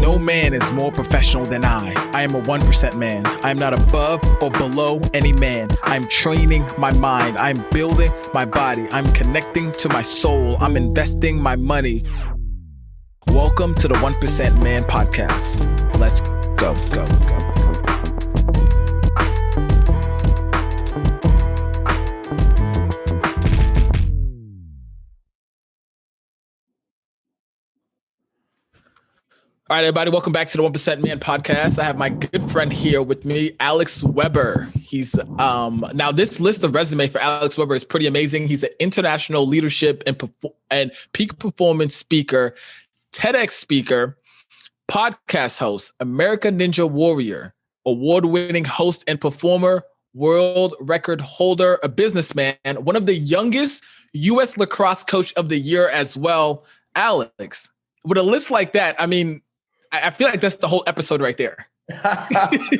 No man is more professional than I. I am a 1% man. I am not above or below any man. I'm training my mind. I'm building my body. I'm connecting to my soul. I'm investing my money. Welcome to the 1% Man Podcast. Let's go, go, go. All right, everybody, welcome back to the 1% Man Podcast. I have my good friend here with me, Alex Weber. He's now this list of resume for Alex Weber is pretty amazing. He's an international leadership and peak performance speaker, TEDx speaker, podcast host, American Ninja Warrior, award-winning host and performer, world record holder, a businessman, one of the youngest U.S. Lacrosse Coach of the Year as well. Alex, with a list like that, I mean, I feel like that's the whole episode right there. I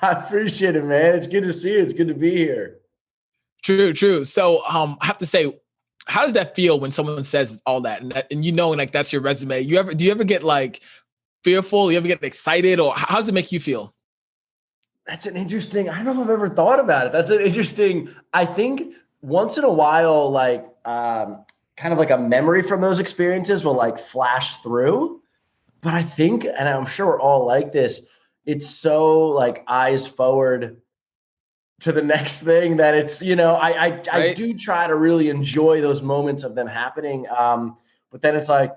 appreciate it, man. It's good to see you. It's good to be here. True. So I have to say, how does that feel when someone says all that and you know, like that's your resume? Do you ever get like fearful? You ever get excited, or how does it make you feel? That's an interesting, I don't know if I've ever thought about it. That's an interesting, I think once in a while, like kind of like a memory from those experiences will like flash through. But I think, and I'm sure we're all like this, it's so like eyes forward to the next thing that it's, you know, I do try to really enjoy those moments of them happening. But then it's like,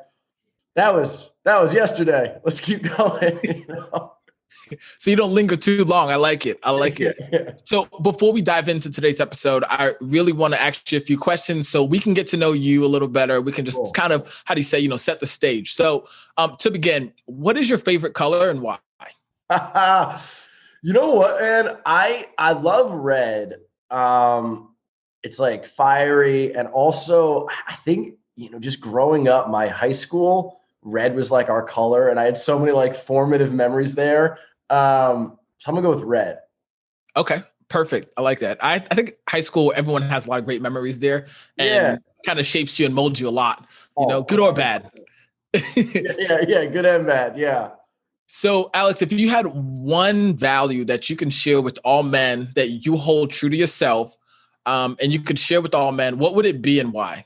that was yesterday. Let's keep going. You know? So you don't linger too long. I like it. Yeah. So before we dive into today's episode, I really want to ask you a few questions so we can get to know you a little better. We can just kind of, how do you say, you know, set the stage. So to begin, what is your favorite color and why? You know what, man? I love red. It's like fiery. And also I think, you know, just growing up, my high school, red was like our color. And I had so many like formative memories there. So I'm gonna go with red. Okay, perfect. I like that. I think high school, everyone has a lot of great memories there and kind of shapes you and molds you a lot, you know, good or bad. Yeah, good and bad. Yeah. So Alex, if you had one value that you can share with all men that you hold true to yourself, and you could share with all men, what would it be and why?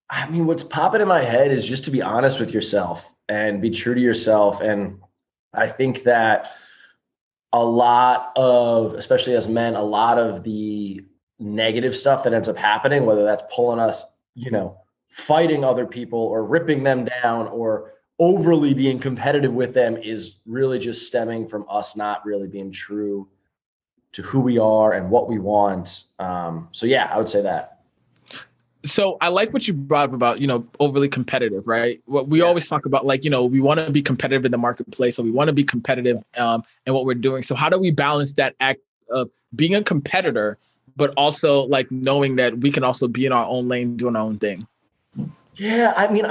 I mean, what's popping in my head is just to be honest with yourself and be true to yourself. And I think that a lot of, especially as men, a lot of the negative stuff that ends up happening, whether that's pulling us, you know, fighting other people or ripping them down or overly being competitive with them, is really just stemming from us not really being true to who we are and what we want. So yeah, I would say that. So I like what you brought up about, you know, overly competitive, right? What we always talk about, like, you know, we want to be competitive in the marketplace, so we want to be competitive in what we're doing. So how do we balance that act of being a competitor, but also like knowing that we can also be in our own lane, doing our own thing? Yeah, I mean,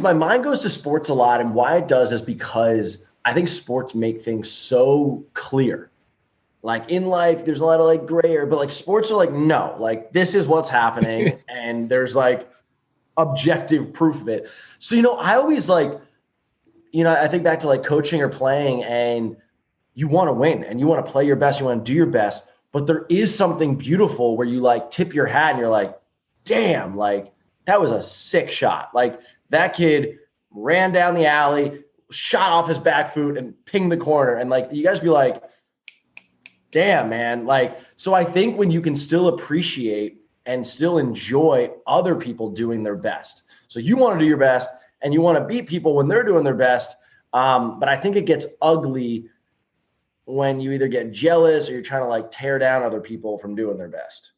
my mind goes to sports a lot, and why it does is because I think sports make things so clear. Like in life, there's a lot of like gray area, but like sports are like, no, like this is what's happening. And there's like objective proof of it. So, you know, I always like, you know, I think back to like coaching or playing, and you want to win and you want to play your best. You want to do your best, but there is something beautiful where you like tip your hat and you're like, damn, like that was a sick shot. Like that kid ran down the alley, shot off his back foot and pinged the corner. And like, you guys be like, damn, man. Like, so I think when you can still appreciate and still enjoy other people doing their best. So you want to do your best and you want to beat people when they're doing their best. But I think it gets ugly when you either get jealous or you're trying to like tear down other people from doing their best.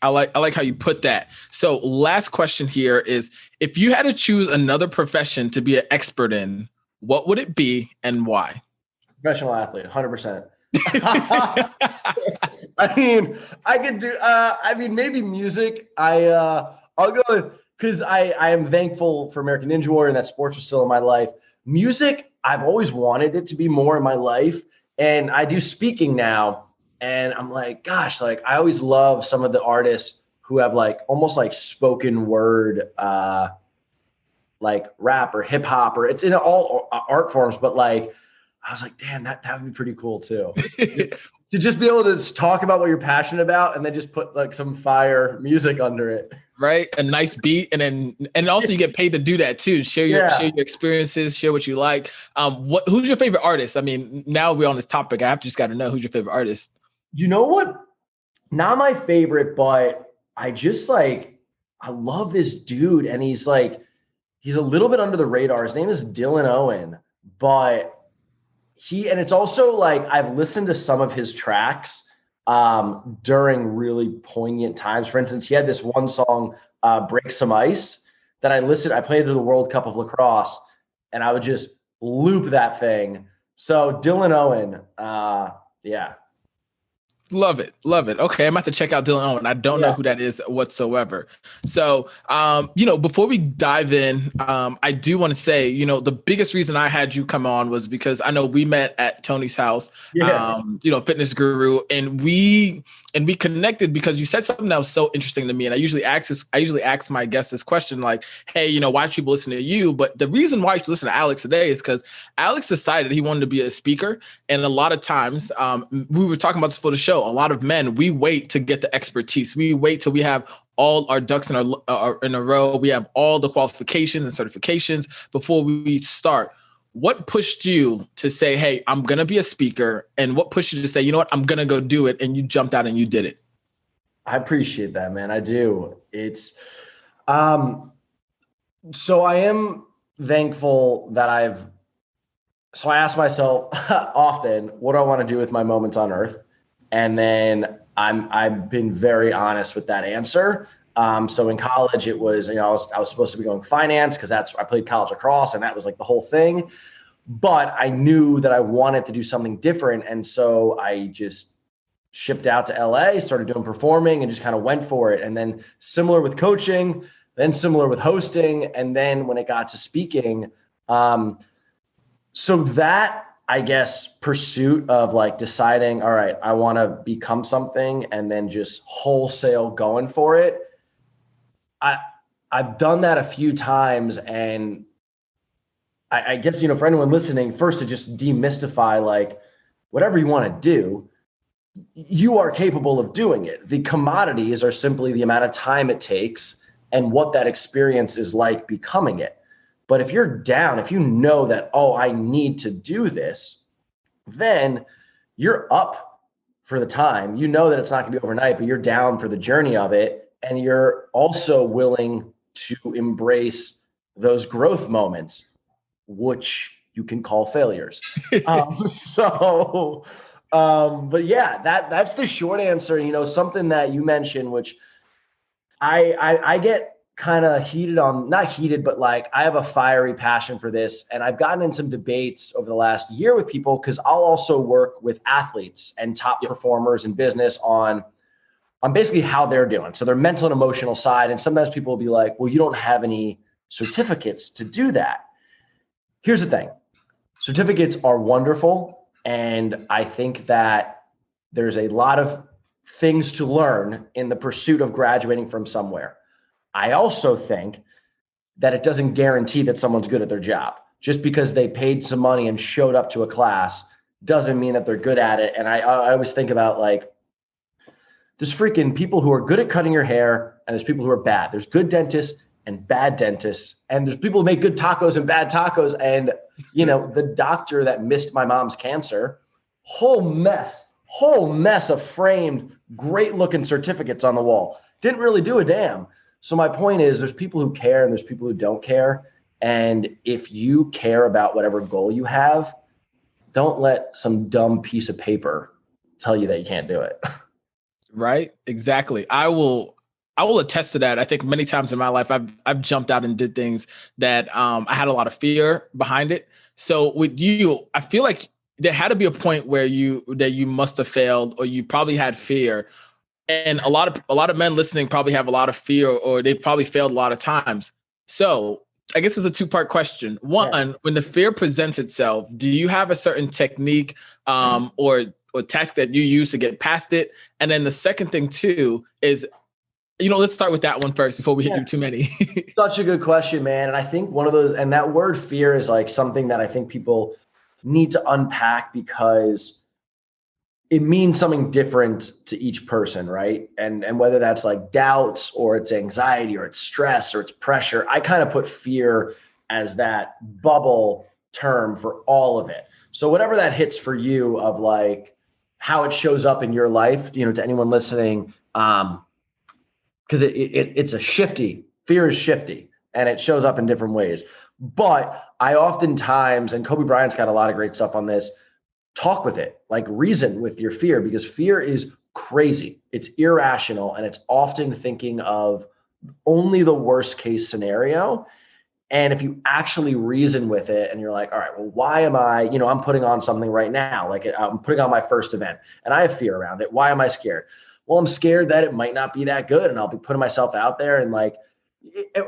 I like how you put that. So last question here is, if you had to choose another profession to be an expert in, what would it be and why? Professional athlete, 100%. I mean, I could do, maybe music. I'll go with, because I am thankful for American Ninja Warrior and that sports are still in my life. Music, I've always wanted it to be more in my life. And I do speaking now. And I'm like, gosh, like I always love some of the artists who have like almost like spoken word like rap or hip hop, or it's in all art forms. But like, I was like, damn, that would be pretty cool too. To just be able to talk about what you're passionate about and then just put like some fire music under it. Right. A nice beat. And also you get paid to do that too. Share your experiences, share what you like. Who's your favorite artist? I mean, now we're on this topic. I have to just got to know who's your favorite artist. You know what? Not my favorite, but I love this dude. And he's a little bit under the radar. His name is Dylan Owen, but and it's also like, I've listened to some of his tracks during really poignant times. For instance, he had this one song, Break Some Ice, that I played it at the World Cup of Lacrosse, and I would just loop that thing. So Dylan Owen, yeah. Love it. Okay, I'm about to check out Dylan Owen. I don't know who that is whatsoever. So, before we dive in, I do want to say, the biggest reason I had you come on was because I know we met at Tony's house, fitness guru, and we connected because you said something that was so interesting to me. And I usually ask my guests this question, like, hey, why should people listen to you? But the reason why you should listen to Alex today is because Alex decided he wanted to be a speaker. And a lot of times, we were talking about this for the show. A lot of men, we wait to get the expertise. We wait till we have all our ducks in a row. We have all the qualifications and certifications before we start. What pushed you to say, hey, I'm going to be a speaker? And what pushed you to say, you know what, I'm going to go do it? And you jumped out and you did it. I appreciate that, man. I do. It's, so I am thankful that I ask myself often, what do I want to do with my moments on earth? And then I've been very honest with that answer. So in college, it was, I was supposed to be going finance because I played college lacrosse and that was like the whole thing. But I knew that I wanted to do something different. And so I just shipped out to LA, started doing performing and just kind of went for it. And then similar with coaching, then similar with hosting. And then when it got to speaking, so that, I guess, pursuit of like deciding, all right, I want to become something and then just wholesale going for it. I've done that a few times. And I guess, for anyone listening, first to just demystify, like, whatever you want to do, you are capable of doing it. The commodities are simply the amount of time it takes and what that experience is like becoming it. But if you're down, if you know that, oh, I need to do this, then you're up for the time. You know that it's not going to be overnight, but you're down for the journey of it. And you're also willing to embrace those growth moments, which you can call failures. But yeah, that's the short answer. Something that you mentioned, which I get kind of heated on, not heated, but like I have a fiery passion for this. And I've gotten in some debates over the last year with people because I'll also work with athletes and top performers in business on basically how they're doing. So their mental and emotional side. And sometimes people will be like, well, you don't have any certificates to do that. Here's the thing. Certificates are wonderful. And I think that there's a lot of things to learn in the pursuit of graduating from somewhere. I also think that it doesn't guarantee that someone's good at their job. Just because they paid some money and showed up to a class doesn't mean that they're good at it. And I always think about, like, there's freaking people who are good at cutting your hair and there's people who are bad. There's good dentists and bad dentists. And there's people who make good tacos and bad tacos. And, the doctor that missed my mom's cancer, whole mess of framed, great looking certificates on the wall. Didn't really do a damn. So my point is, there's people who care and there's people who don't care. And if you care about whatever goal you have, don't let some dumb piece of paper tell you that you can't do it. Right. Exactly. I will attest to that. I think many times in my life, I've jumped out and did things that I had a lot of fear behind it. So with you, I feel like there had to be a point where you must have failed, or you probably had fear. And a lot of men listening probably have a lot of fear, or they probably failed a lot of times. So I guess it's a two-part question. One, when the fear presents itself, do you have a certain technique or tactic that you use to get past it? And then the second thing too is, Let's start with that one first before we hit you too many. Such a good question, man. And I think one of those, and that word fear is like something that I think people need to unpack because it means something different to each person, right? And whether that's like doubts or it's anxiety or it's stress or it's pressure, I kind of put fear as that bubble term for all of it. So whatever that hits for you of like how it shows up in your life, to anyone listening, because it's a shifty, fear is shifty and it shows up in different ways. But I oftentimes, and Kobe Bryant's got a lot of great stuff on this, talk with it, like reason with your fear, because fear is crazy. It's irrational. And it's often thinking of only the worst case scenario. And if you actually reason with it and you're like, all right, well, why am I, I'm putting on something right now, like I'm putting on my first event and I have fear around it. Why am I scared? Well, I'm scared that it might not be that good and I'll be putting myself out there and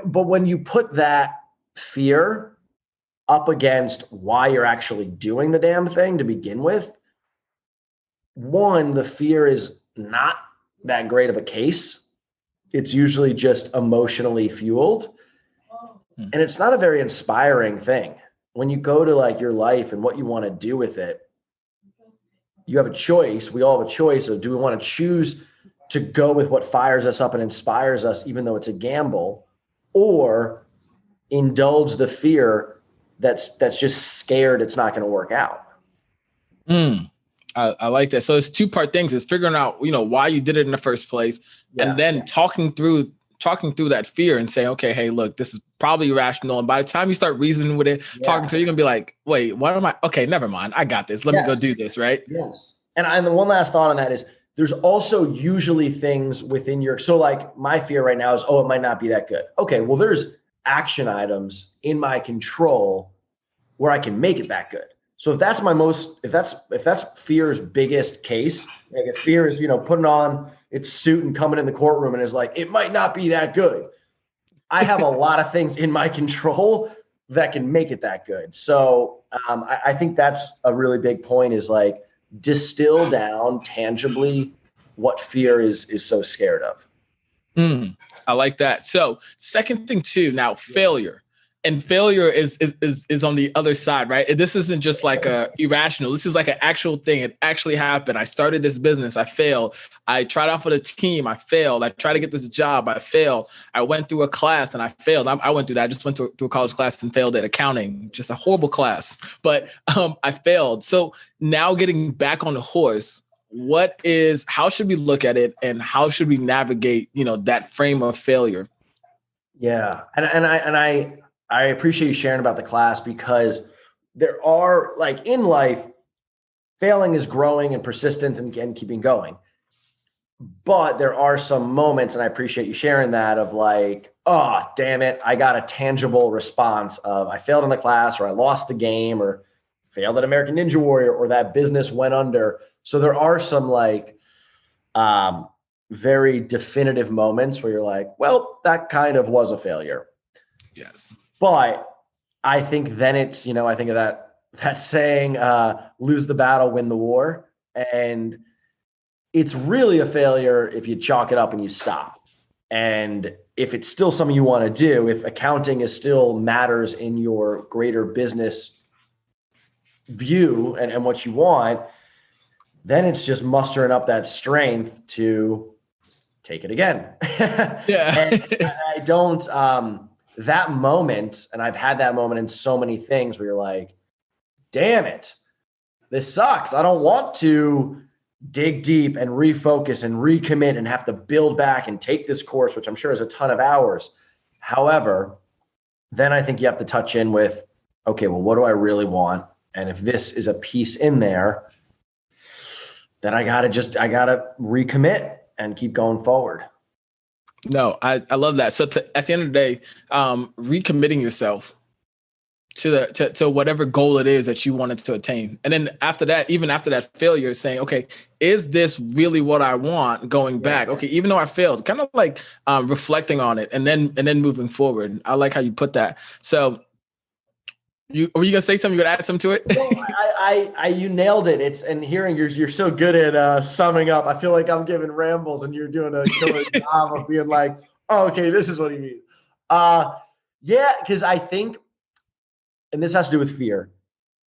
but when you put that fear up against why you're actually doing the damn thing to begin with, one, the fear is not that great of a case. It's usually just emotionally fueled. And it's not a very inspiring thing. When you go to like your life and what you want to do with it, you have a choice. We all have a choice of, do we want to choose to go with what fires us up and inspires us, even though it's a gamble, or indulge the fear that's just scared it's not going to work out? I like that. So it's two-part things. It's figuring out, why you did it in the first place, and then talking through that fear and saying, okay, hey, look, this is probably irrational. And by the time you start reasoning with it, talking to it, you're going to be like, wait, what am I? Okay, never mind. I got this. Let me go do this, right? Yes. And the one last thought on that is there's also usually things within so like my fear right now is, it might not be that good. Okay, well, there's action items in my control where I can make it that good. So if that's fear's biggest case, like if fear is, putting on its suit and coming in the courtroom and is like, it might not be that good, I have a lot of things in my control that can make it that good. So I think that's a really big point, is like distill down tangibly what fear is so scared of. I like that. So second thing too, now failure. And failure is on the other side, right? This isn't just like a irrational. This is like an actual thing. It actually happened. I started this business. I failed. I tried out for the team. I failed. I tried to get this job. I failed. I went through a class and I failed. I went through that. I just went through a college class and failed at accounting. Just a horrible class. But I failed. So now getting back on the horse, how should we look at it, and how should we navigate, that frame of failure? Yeah. And I appreciate you sharing about the class, because there are, like, in life, failing is growing and persistence and keeping going. But there are some moments, and I appreciate you sharing that, of like, oh, damn it, I got a tangible response of I failed in the class, or I lost the game, or failed at American Ninja Warrior, or that business went under. So there are some like very definitive moments where you're like, well, that kind of was a failure. Yes. But I think then it's, I think of that saying, lose the battle, win the war. And it's really a failure if you chalk it up and you stop. And if it's still something you want to do, if accounting is still matters in your greater business view and what you want, then it's just mustering up that strength to take it again. Yeah. And I don't, that moment, and I've had that moment in so many things where you're like, damn it, this sucks. I don't want to dig deep and refocus and recommit and have to build back and take this course, which I'm sure is a ton of hours. However, then I think you have to touch in with, okay, well, what do I really want? And if this is a piece in there, then I gotta recommit and keep going forward. No, I love that. So at the end of the day, recommitting yourself to whatever goal it is that you wanted to attain. And then after that, even after that failure, saying, okay, is this really what I want? Going back. Okay, even though I failed, kind of like reflecting on it and then moving forward. I like how you put that. So Were you gonna say something? You gonna add something to it? No, you nailed it. And hearing you're so good at summing up. I feel like I'm giving rambles and you're doing a killer job of being like, oh, okay, this is what he means. Yeah, because I think, and this has to do with fear.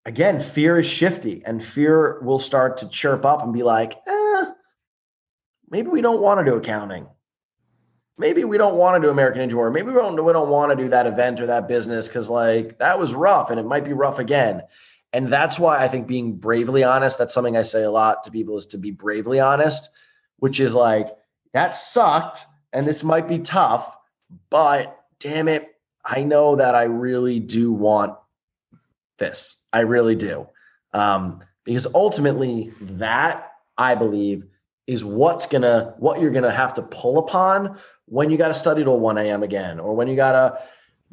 Again, fear is shifty, and fear will start to chirp up and be like, maybe we don't want to do accounting. Maybe we don't want to do American Ninja Warrior. Maybe we don't want to do that event or that business because like that was rough and it might be rough again. And that's why I think being bravely honest, that's something I say a lot to people, is to be bravely honest, which is like, that sucked and this might be tough, but damn it, I know that I really do want this. I really do. Because ultimately that, I believe, is what you're gonna have to pull upon when you got to study till 1 a.m. again, or when you got to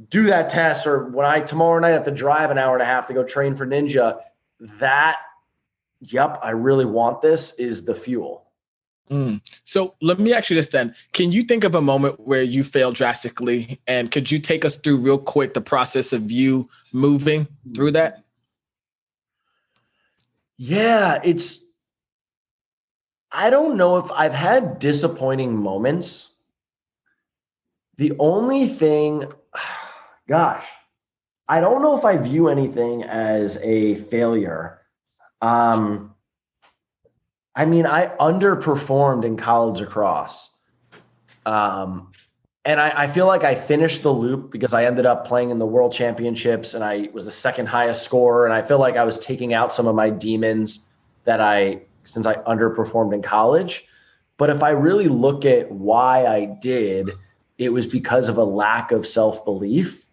do that test, or when tomorrow night have to drive an hour and a half to go train for Ninja. That, yep, I really want this, is the fuel. So let me ask you this then. Can you think of a moment where you failed drastically, and could you take us through real quick the process of you moving through that? Yeah, I don't know if I've had disappointing moments. The only thing, gosh, I don't know if I view anything as a failure. I mean, I underperformed in college lacrosse. And I feel like I finished the loop because I ended up playing in the world championships and I was the second highest scorer. And I feel like I was taking out some of my demons since I underperformed in college. But if I really look at why I did, it was because of a lack of self-belief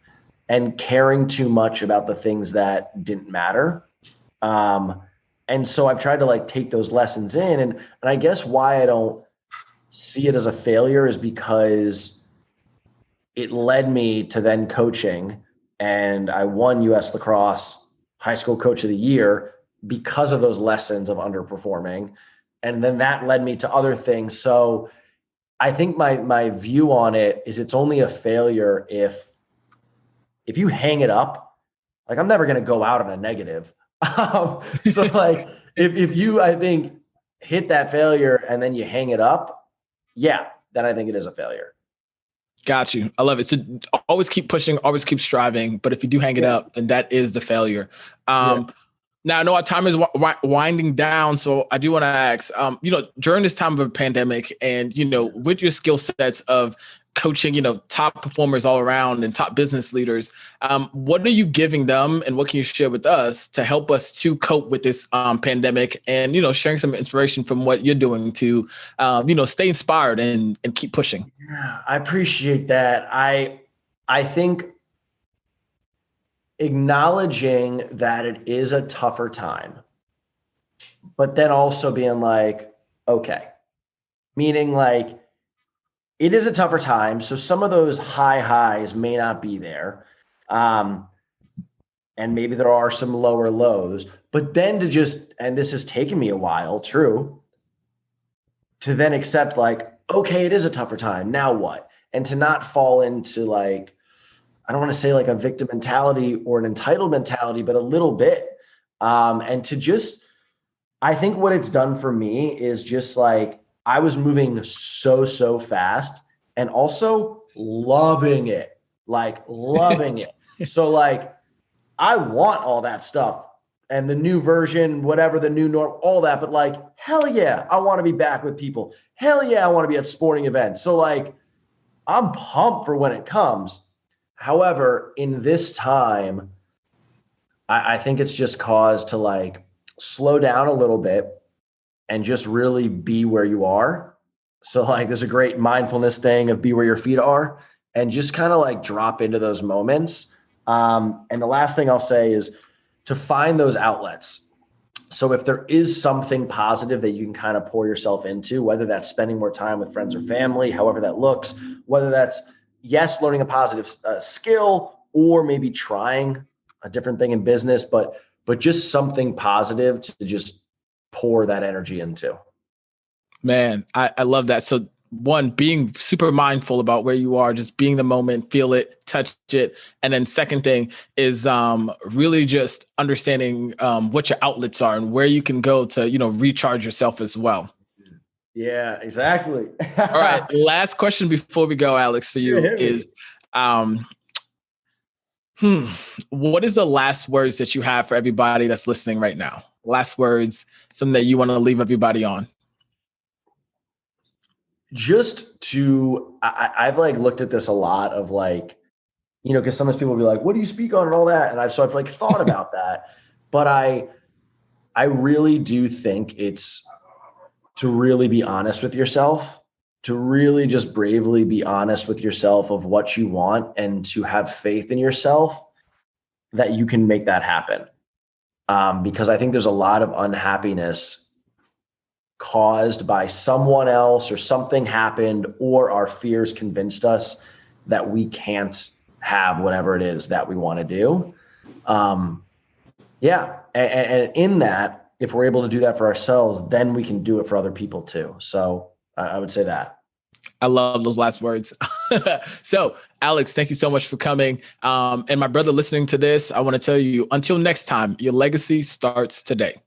and caring too much about the things that didn't matter. And so I've tried to like take those lessons in. And I guess why I don't see it as a failure is because it led me to then coaching, and I won U.S. Lacrosse High School Coach of the Year because of those lessons of underperforming. And then that led me to other things. So I think my view on it is it's only a failure if you hang it up. Like, I'm never going to go out on a negative. So like if you, I think, hit that failure and then you hang it up, yeah, then I think it is a failure. Got you. I love it. So always keep pushing, always keep striving. But if you do hang it up, then that is the failure. Now, I know our time is winding down, so I do want to ask, during this time of a pandemic and, with your skill sets of coaching, top performers all around and top business leaders, what are you giving them and what can you share with us to help us to cope with this pandemic and, sharing some inspiration from what you're doing to, stay inspired and keep pushing? Yeah, I appreciate that. I think acknowledging that it is a tougher time, but then also being like, okay, meaning like it is a tougher time. So some of those high highs may not be there. And maybe there are some lower lows, but then and this has taken me a while, true, to then accept like, okay, it is a tougher time. Now what? And to not fall into like, I don't want to say like a victim mentality or an entitled mentality, but a little bit. And to just, I think what it's done for me is just like, I was moving so fast and also loving it, like loving it. So like, I want all that stuff and the new version, whatever the new norm, all that, but like, hell yeah, I want to be back with people. Hell yeah, I want to be at sporting events. So like, I'm pumped for when it comes. However, in this time, I think it's just cause to like slow down a little bit and just really be where you are. So like there's a great mindfulness thing of be where your feet are and just kind of like drop into those moments. And the last thing I'll say is to find those outlets. So if there is something positive that you can kind of pour yourself into, whether that's spending more time with friends or family, however that looks, whether that's, yes, learning a positive skill or maybe trying a different thing in business, but just something positive to just pour that energy into. Man, I love that. So one, being super mindful about where you are, just being the moment, feel it, touch it. And then second thing is really just understanding what your outlets are and where you can go to, recharge yourself as well. Yeah, exactly. All right. Last question before we go, Alex, for you is, what is the last words that you have for everybody that's listening right now? Last words, something that you want to leave everybody on. I've like looked at this a lot of like, because sometimes people will be like, what do you speak on and all that? And I've like thought about that, but I really do think it's to really be honest with yourself, to really just bravely be honest with yourself of what you want, and to have faith in yourself that you can make that happen. Because I think there's a lot of unhappiness caused by someone else, or something happened, or our fears convinced us that we can't have whatever it is that we want to do. And in that, if we're able to do that for ourselves, then we can do it for other people too. So I would say that. I love those last words. So Alex, thank you so much for coming. And my brother listening to this, I want to tell you, until next time, your legacy starts today.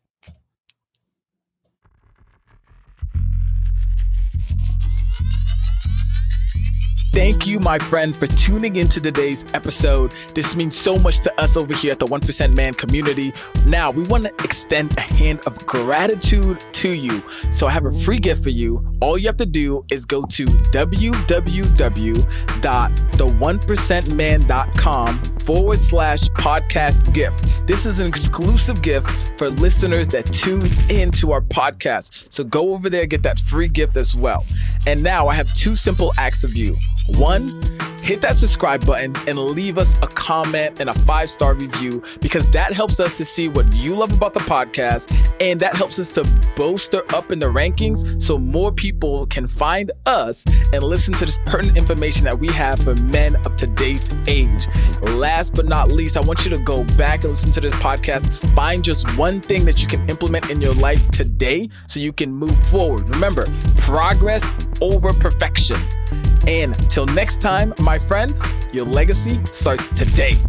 Thank you, my friend, for tuning into today's episode. This means so much to us over here at the 1% Man community. Now, we want to extend a hand of gratitude to you. So I have a free gift for you. All you have to do is go to www.the1percentman.com/podcast gift. This is an exclusive gift for listeners that tune into our podcast. So go over there, get that free gift as well. And now I have two simple acts of you. One, hit that subscribe button and leave us a comment and a 5-star review, because that helps us to see what you love about the podcast, and that helps us to bolster up in the rankings so more people can find us and listen to this pertinent information that we have for men of today's age. Last but not least, I want you to go back and listen to this podcast. Find just one thing that you can implement in your life today so you can move forward. Remember, progress over perfection. And till next time, my friend, your legacy starts today.